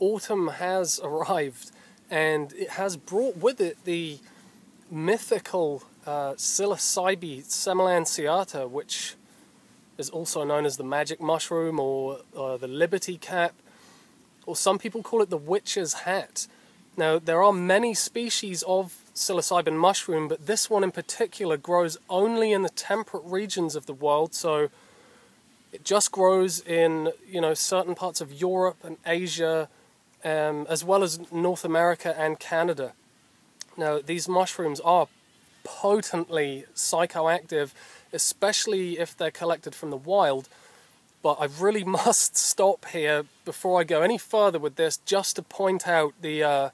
autumn has arrived, and it has brought with it the mythical psilocybe semilanceata, which is also known as the magic mushroom or the liberty cap, or some people call it the witch's hat. Now, there are many species of psilocybin mushroom, but this one in particular grows only in the temperate regions of the world, so it just grows in, certain parts of Europe and Asia, as well as North America and Canada. Now, these mushrooms are potently psychoactive, especially if they're collected from the wild. But I really must stop here before I go any further with this, just to point out the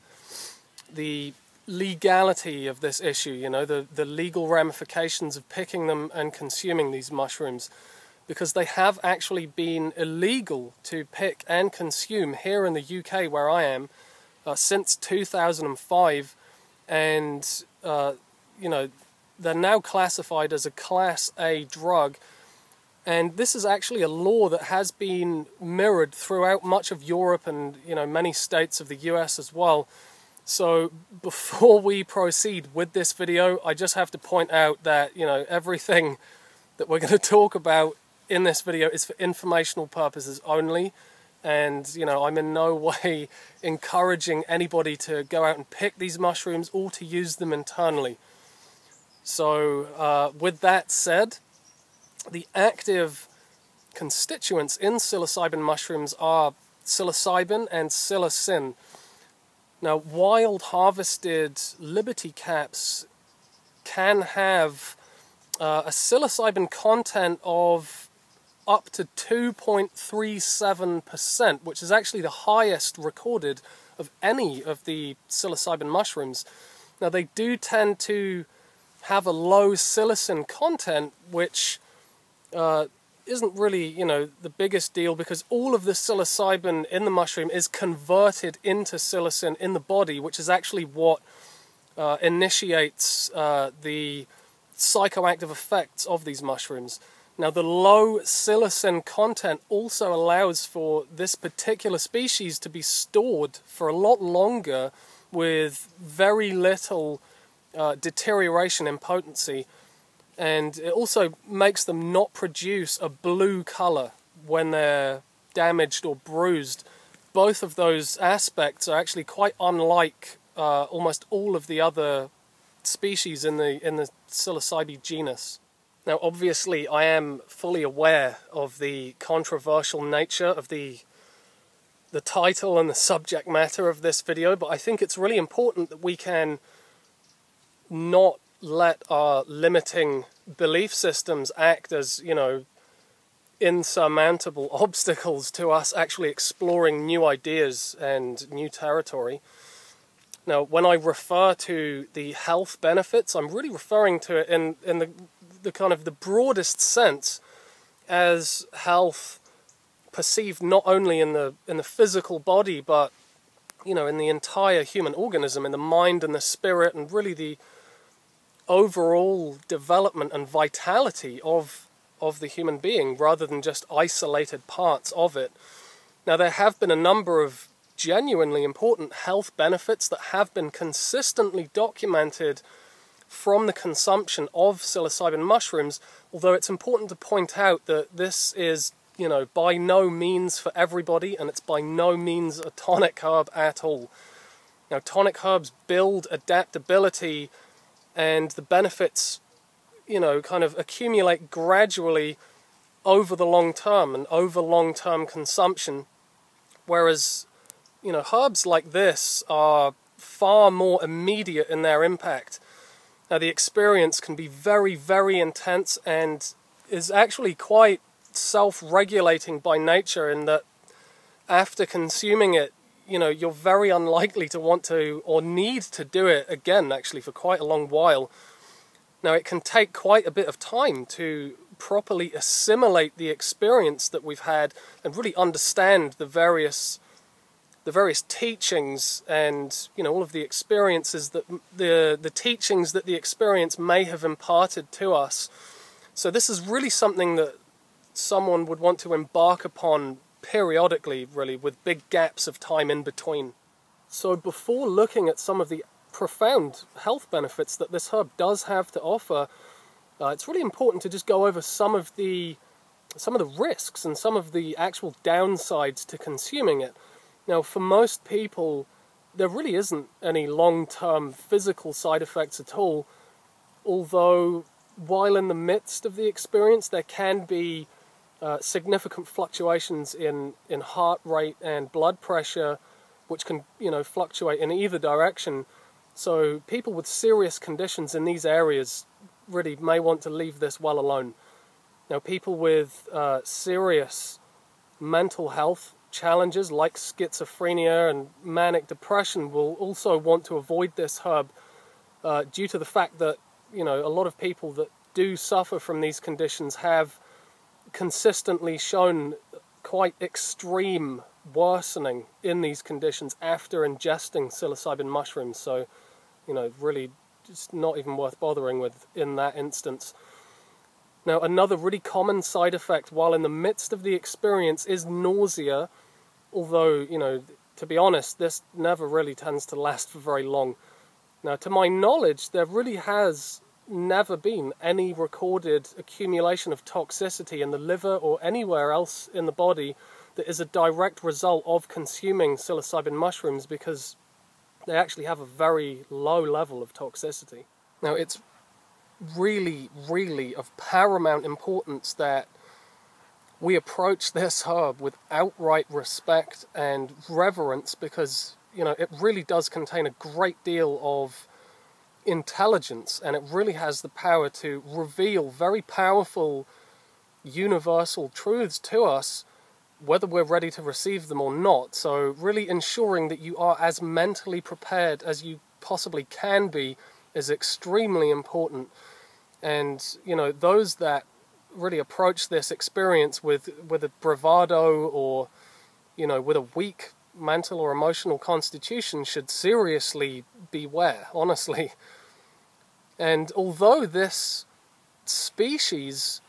legality of this issue, the legal ramifications of picking them and consuming these mushrooms, because they have actually been illegal to pick and consume here in the UK where I am since 2005, and they're now classified as a Class A drug. And this is actually a law that has been mirrored throughout much of Europe and, many states of the US as well. So before we proceed with this video, I just have to point out that, everything that we're going to talk about in this video is for informational purposes only. And, I'm in no way encouraging anybody to go out and pick these mushrooms or to use them internally. So with that said, the active constituents in psilocybin mushrooms are psilocybin and psilocin. Now, wild harvested liberty caps can have a psilocybin content of up to 2.37%, which is actually the highest recorded of any of the psilocybin mushrooms. Now, they do tend to have a low psilocin content, which isn't really, the biggest deal, because all of the psilocybin in the mushroom is converted into psilocin in the body, which is actually what initiates the psychoactive effects of these mushrooms. Now, the low psilocin content also allows for this particular species to be stored for a lot longer with very little deterioration in potency. And it also makes them not produce a blue color when they're damaged or bruised. Both of those aspects are actually quite unlike almost all of the other species in the psilocybe genus. Now, obviously, I am fully aware of the controversial nature of the title and the subject matter of this video, but I think it's really important that we can not let our limiting belief systems act as, insurmountable obstacles to us actually exploring new ideas and new territory. Now, when I refer to the health benefits, I'm really referring to it in the kind of the broadest sense as health perceived not only in the physical body, but, in the entire human organism, in the mind and the spirit, and really the overall development and vitality of the human being, rather than just isolated parts of it. Now, there have been a number of genuinely important health benefits that have been consistently documented from the consumption of psilocybin mushrooms, although it's important to point out that this is, by no means for everybody, and it's by no means a tonic herb at all. Now, tonic herbs build adaptability, and the benefits, kind of accumulate gradually over the long term and over long-term consumption. Whereas, herbs like this are far more immediate in their impact. Now, the experience can be very, very intense and is actually quite self-regulating by nature, in that after consuming it, you're very unlikely to want to or need to do it again, actually, for quite a long while. Now, it can take quite a bit of time to properly assimilate the experience that we've had and really understand the various teachings and, all of the experiences that the teachings that the experience may have imparted to us. So this is really something that someone would want to embark upon periodically, really, with big gaps of time in between. So before looking at some of the profound health benefits that this herb does have to offer, it's really important to just go over some of the risks and some of the actual downsides to consuming it. Now, for most people, there really isn't any long-term physical side effects at all, although while in the midst of the experience there can be significant fluctuations in heart rate and blood pressure, which can fluctuate in either direction. So people with serious conditions in these areas really may want to leave this well alone. Now, people with serious mental health challenges like schizophrenia and manic depression will also want to avoid this herb due to the fact that a lot of people that do suffer from these conditions have consistently shown quite extreme worsening in these conditions after ingesting psilocybin mushrooms. So, really just not even worth bothering with in that instance. Now, another really common side effect while in the midst of the experience is nausea, although, to be honest, this never really tends to last for very long. Now, to my knowledge, there really has never been any recorded accumulation of toxicity in the liver or anywhere else in the body that is a direct result of consuming psilocybin mushrooms, because they actually have a very low level of toxicity. Now, it's really, really of paramount importance that we approach this herb with outright respect and reverence, because, it really does contain a great deal of intelligence, and it really has the power to reveal very powerful universal truths to us, whether we're ready to receive them or not. So really ensuring that you are as mentally prepared as you possibly can be is extremely important. And, those that really approach this experience with a bravado or, with a weak mental or emotional constitution should seriously beware, honestly. And although this species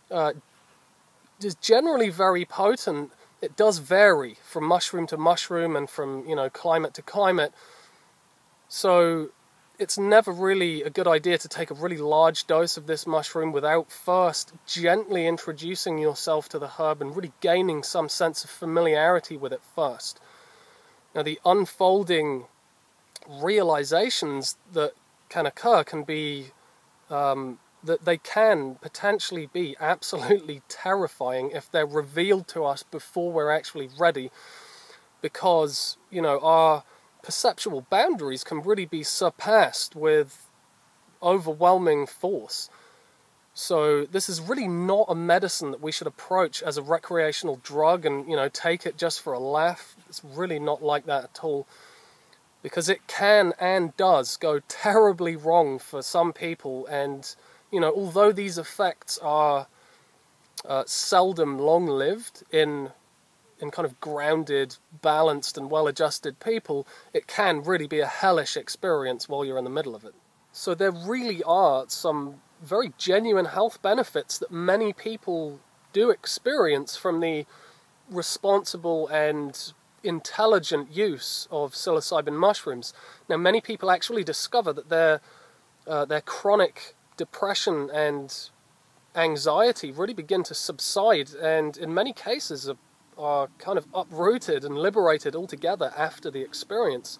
is generally very potent, it does vary from mushroom to mushroom and from, climate to climate. So it's never really a good idea to take a really large dose of this mushroom without first gently introducing yourself to the herb and really gaining some sense of familiarity with it first. Now, the unfolding realizations that can occur can be that they can potentially be absolutely terrifying if they're revealed to us before we're actually ready, because, our perceptual boundaries can really be surpassed with overwhelming force. So this is really not a medicine that we should approach as a recreational drug and, take it just for a laugh. It's really not like that at all, because it can and does go terribly wrong for some people. And, although these effects are seldom long-lived in kind of grounded, balanced, and well-adjusted people, it can really be a hellish experience while you're in the middle of it. So there really are some very genuine health benefits that many people do experience from the responsible and intelligent use of psilocybin mushrooms. Now, many people actually discover that their chronic depression and anxiety really begin to subside, and in many cases are kind of uprooted and liberated altogether after the experience.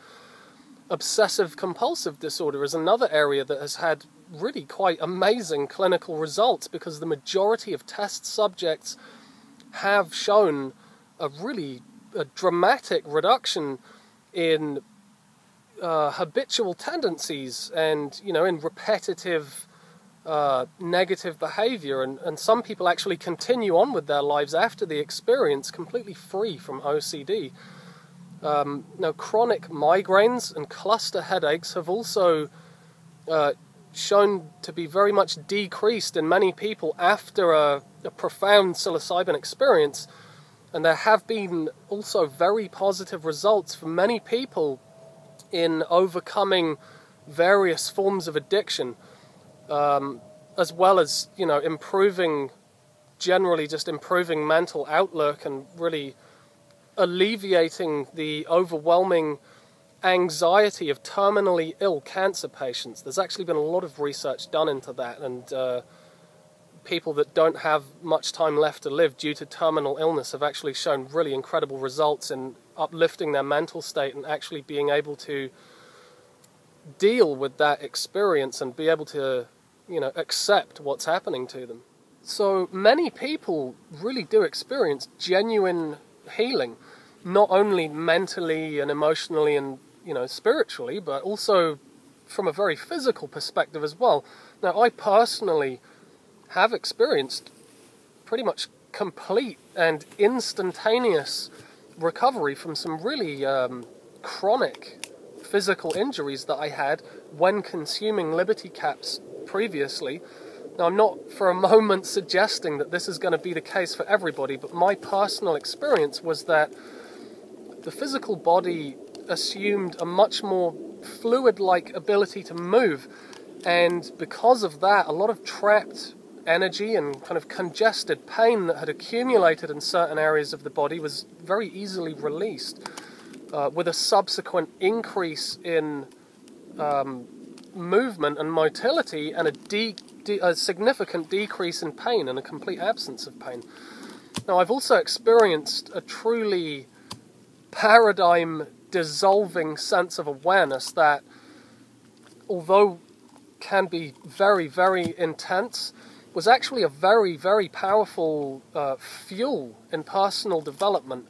Obsessive-compulsive disorder is another area that has had really quite amazing clinical results, because the majority of test subjects have shown a dramatic reduction in habitual tendencies and, in repetitive negative behavior, and some people actually continue on with their lives after the experience completely free from OCD. Now, chronic migraines and cluster headaches have also shown to be very much decreased in many people after a profound psilocybin experience, and there have been also very positive results for many people in overcoming various forms of addiction, as well as, improving mental outlook and really alleviating the overwhelming anxiety of terminally ill cancer patients. There's actually been a lot of research done into that, and people that don't have much time left to live due to terminal illness have actually shown really incredible results in uplifting their mental state and actually being able to deal with that experience and be able to, you know, accept what's happening to them. So many people really do experience genuine healing, not only mentally and emotionally and, you know, spiritually, but also from a very physical perspective as well. Now, I personally have experienced pretty much complete and instantaneous recovery from some really chronic physical injuries that I had when consuming Liberty Caps previously. Now, I'm not for a moment suggesting that this is going to be the case for everybody, but my personal experience was that the physical body assumed a much more fluid-like ability to move, and because of that, a lot of trapped energy and kind of congested pain that had accumulated in certain areas of the body was very easily released, with a subsequent increase in movement and motility and a significant decrease in pain and a complete absence of pain. Now, I've also experienced a truly paradigm-dissolving sense of awareness that, although can be very, very intense, was actually a very, very powerful fuel in personal development,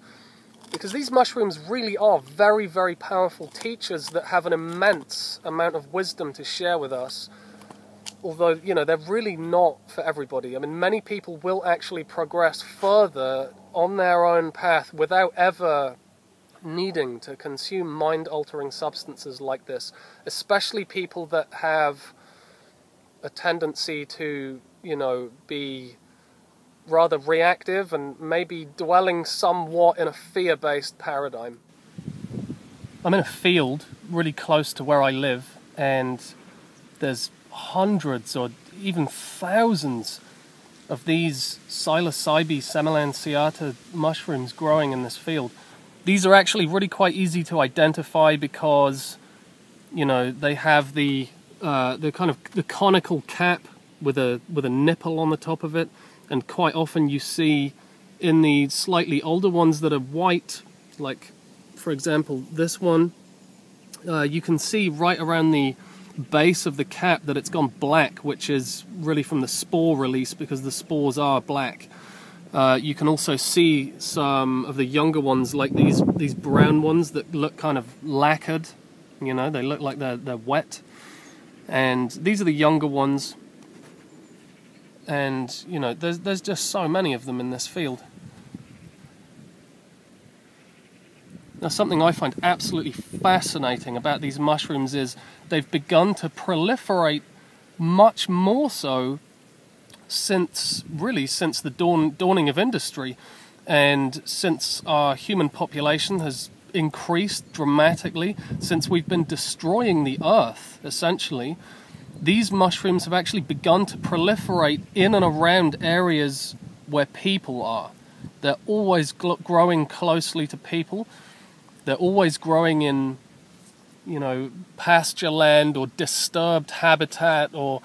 because these mushrooms really are very, very powerful teachers that have an immense amount of wisdom to share with us. Although, you know, they're really not for everybody. I mean, many people will actually progress further on their own path without ever needing to consume mind-altering substances like this, especially people that have a tendency to, you know, be rather reactive and maybe dwelling somewhat in a fear-based paradigm. I'm in a field really close to where I live, and there's hundreds or even thousands of these psilocybe semilanceata mushrooms growing in this field. These are actually really quite easy to identify because, you know, they have the kind of the conical cap with a nipple on the top of it, and quite often you see in the slightly older ones that are white, like for example this one, you can see right around the base of the cap that it's gone black, which is really from the spore release because the spores are black. You can also see some of the younger ones, like these brown ones that look kind of lacquered. You know, they look like they're wet. And these are the younger ones. And, you know, there's just so many of them in this field. Now, something I find absolutely fascinating about these mushrooms is they've begun to proliferate much more so since the dawning of industry, and since our human population has increased dramatically, since we've been destroying the earth, essentially. These mushrooms have actually begun to proliferate in and around areas where people are. They're always growing closely to people. They're always growing in, you know, pasture land or disturbed habitat or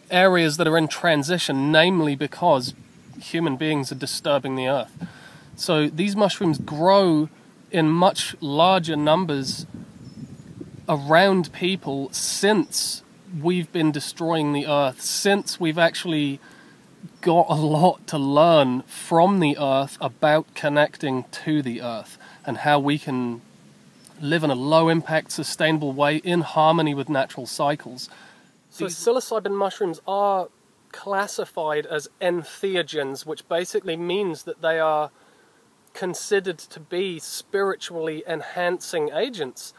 areas that are in transition, namely because human beings are disturbing the earth. So these mushrooms grow in much larger numbers around people since we've been destroying the earth, since we've actually got a lot to learn from the earth about connecting to the earth and how we can live in a low-impact, sustainable way in harmony with natural cycles. So psilocybin mushrooms are classified as entheogens, which basically means that they are considered to be spiritually enhancing agents.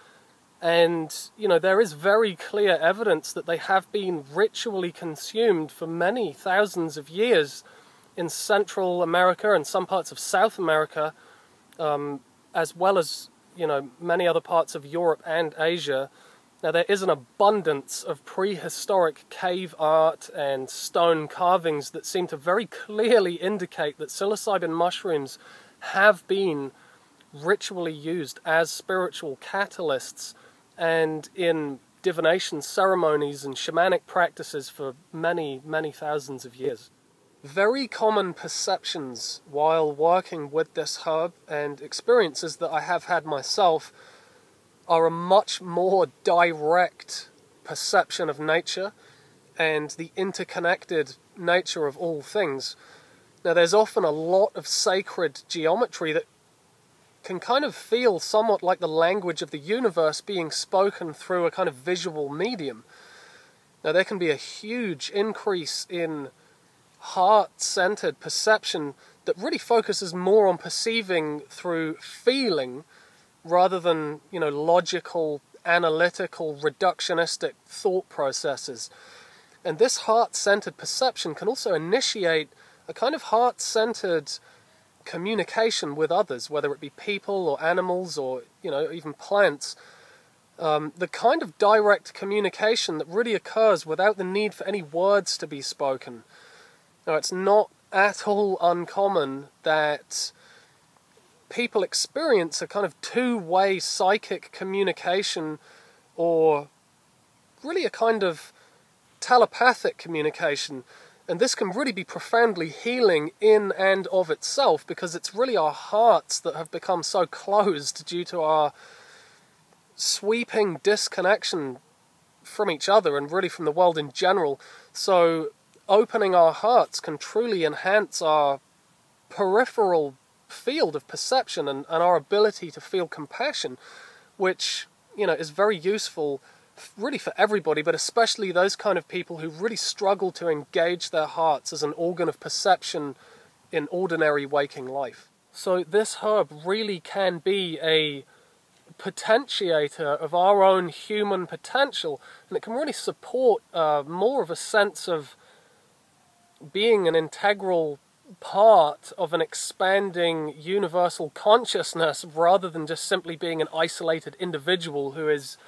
And, you know, there is very clear evidence that they have been ritually consumed for many thousands of years in Central America and some parts of South America, as well as, you know, many other parts of Europe and Asia. Now, there is an abundance of prehistoric cave art and stone carvings that seem to very clearly indicate that psilocybin mushrooms have been ritually used as spiritual catalysts and in divination ceremonies and shamanic practices for many, many thousands of years. Very common perceptions while working with this herb and experiences that I have had myself are a much more direct perception of nature and the interconnected nature of all things. Now, there's often a lot of sacred geometry that can kind of feel somewhat like the language of the universe being spoken through a kind of visual medium. Now, there can be a huge increase in heart-centered perception that really focuses more on perceiving through feeling rather than, logical, analytical, reductionistic thought processes. And this heart-centered perception can also initiate a kind of heart-centered communication with others, whether it be people or animals or, even plants. The kind of direct communication that really occurs without the need for any words to be spoken. Now, it's not at all uncommon that people experience a kind of two-way psychic communication, or really a kind of telepathic communication. And this can really be profoundly healing in and of itself, because it's really our hearts that have become so closed due to our sweeping disconnection from each other and really from the world in general. So opening our hearts can truly enhance our peripheral field of perception and our ability to feel compassion, which, is very useful really for everybody, but especially those kind of people who really struggle to engage their hearts as an organ of perception in ordinary waking life. So this herb really can be a potentiator of our own human potential, and it can really support more of a sense of being an integral part of an expanding universal consciousness, rather than just simply being an isolated individual who is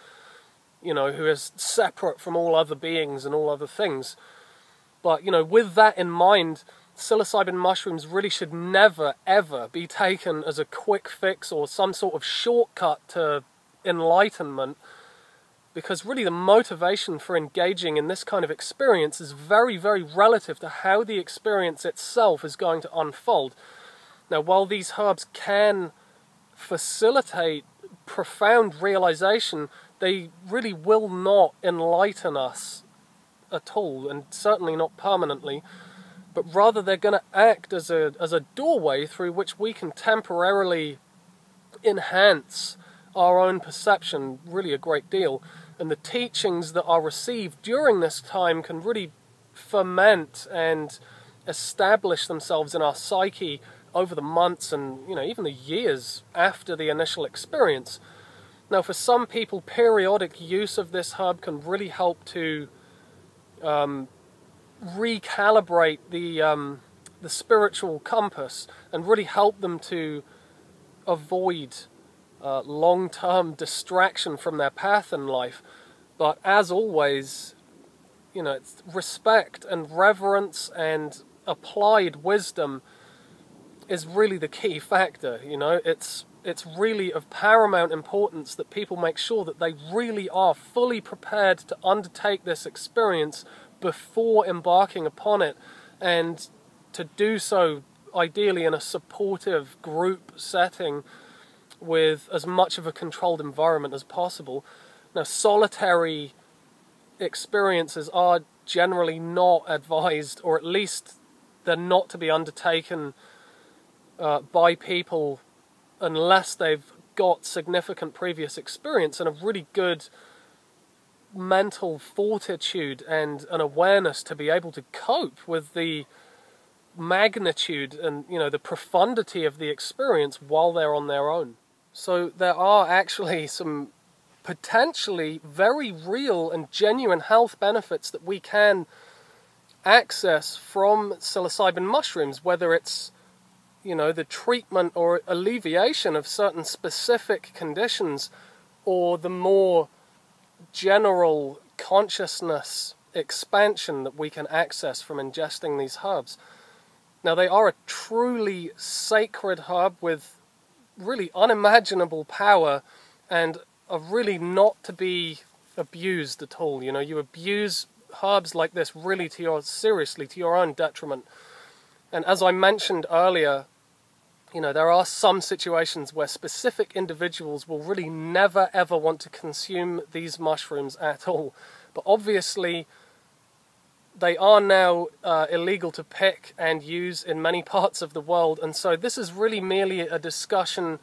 separate from all other beings and all other things. But, with that in mind, psilocybin mushrooms really should never, ever be taken as a quick fix or some sort of shortcut to enlightenment, because really the motivation for engaging in this kind of experience is very, very relative to how the experience itself is going to unfold. Now, while these herbs can facilitate profound realization, they really will not enlighten us at all, and certainly not permanently, but rather they're going to act as a doorway through which we can temporarily enhance our own perception really a great deal. And the teachings that are received during this time can really ferment and establish themselves in our psyche over the months and, even the years after the initial experience. Now, for some people, periodic use of this herb can really help to recalibrate the spiritual compass and really help them to avoid long-term distraction from their path in life. But as always, it's respect and reverence and applied wisdom is really the key factor. It's really of paramount importance that people make sure that they really are fully prepared to undertake this experience before embarking upon it, and to do so ideally in a supportive group setting with as much of a controlled environment as possible. Now, solitary experiences are generally not advised, or at least they're not to be undertaken by people unless they've got significant previous experience and a really good mental fortitude and an awareness to be able to cope with the magnitude and the profundity of the experience while they're on their own. So there are actually some potentially very real and genuine health benefits that we can access from psilocybin mushrooms, whether it's the treatment or alleviation of certain specific conditions, or the more general consciousness expansion that we can access from ingesting these herbs. Now, they are a truly sacred herb with really unimaginable power and are really not to be abused at all. You know, you abuse herbs like this really seriously to your own detriment. And as I mentioned earlier, you know, there are some situations where specific individuals will really never ever want to consume these mushrooms at all. But obviously, they are now illegal to pick and use in many parts of the world. And so this is really merely a discussion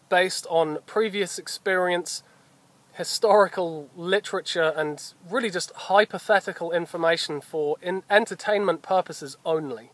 based on previous experience, historical literature, and really just hypothetical information for entertainment purposes only.